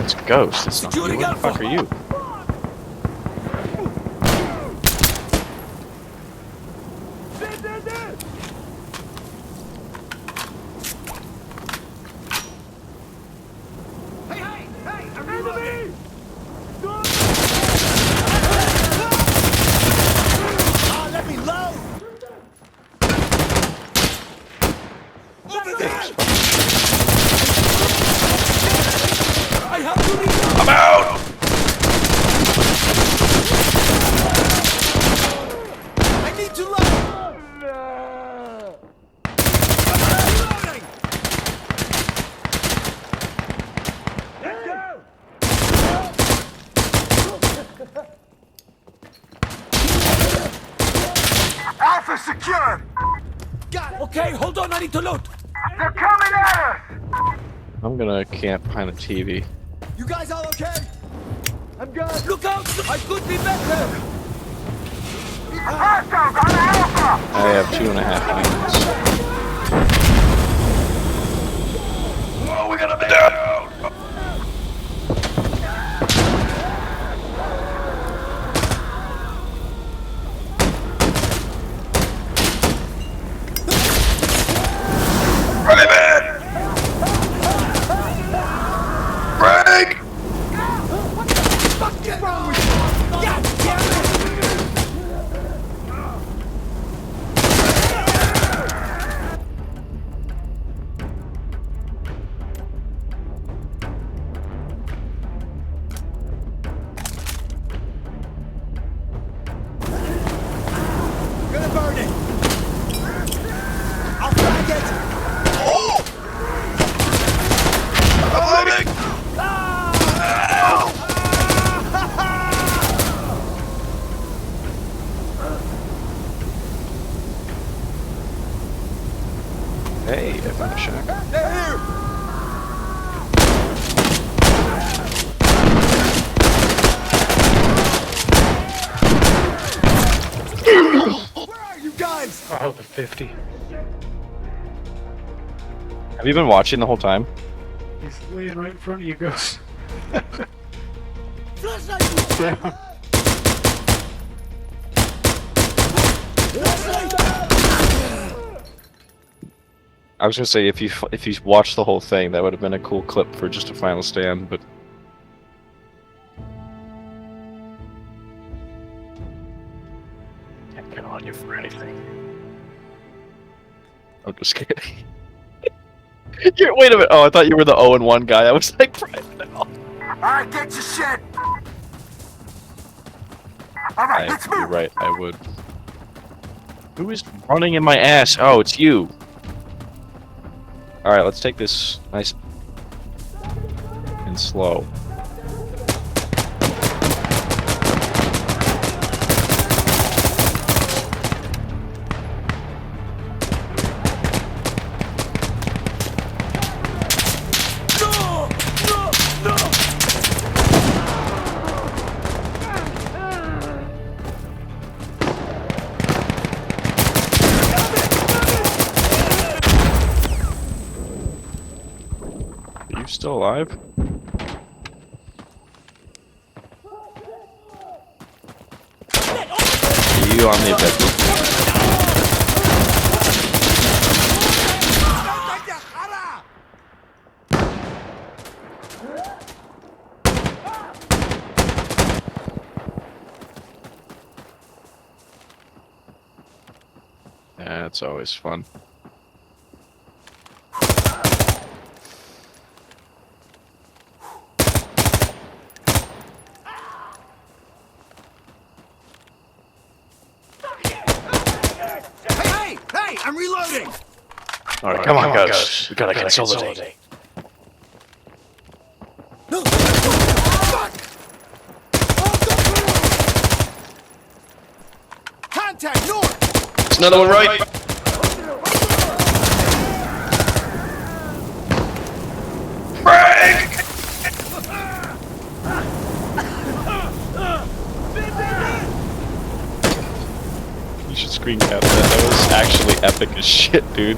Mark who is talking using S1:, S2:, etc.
S1: It's a ghost. It's not you. What the fuck are you? I'm out!
S2: I need to load!
S3: Alpha secure!
S2: Got it. Okay, hold on, I need to load.
S3: They're coming at us!
S1: I'm gonna camp behind the TV.
S2: You guys all okay? I'm good. Look out! I could be better!
S3: Hostiles on Alpha!
S1: I have 2.5 units.
S3: Oh, we gotta be down!
S2: Gonna burn it! I'll flag it!
S3: Loading!
S1: Hey, I found a shack.
S2: They're here! Where are you guys?
S4: Oh, the 50.
S1: Have you been watching the whole time?
S4: He's laying right in front of you, Ghost.
S2: Flashlight!
S4: Yeah.
S2: Flashlight!
S1: I was gonna say if you watched the whole thing, that would have been a cool clip for just a final stand, but
S4: Can't count on you for anything.
S1: I'm just kidding. Wait a minute. Oh, I thought you were the 0-1 guy. I was like, right now.
S3: Alright, get your shit! Alright, let's
S1: You're
S3: move!
S1: right. I would. Who is running in my ass? Oh, it's you. All right, let's take this nice and slow. Are you still alive? Are you on the objective? Yeah, it's always fun.
S2: Hey! I'm reloading!
S4: Alright, come on, Ghost. We gotta consolidate.
S2: No! Fuck! Contact north!
S1: There's another one right.
S3: Break!
S1: You should screen cap that. That was actually epic as shit, dude.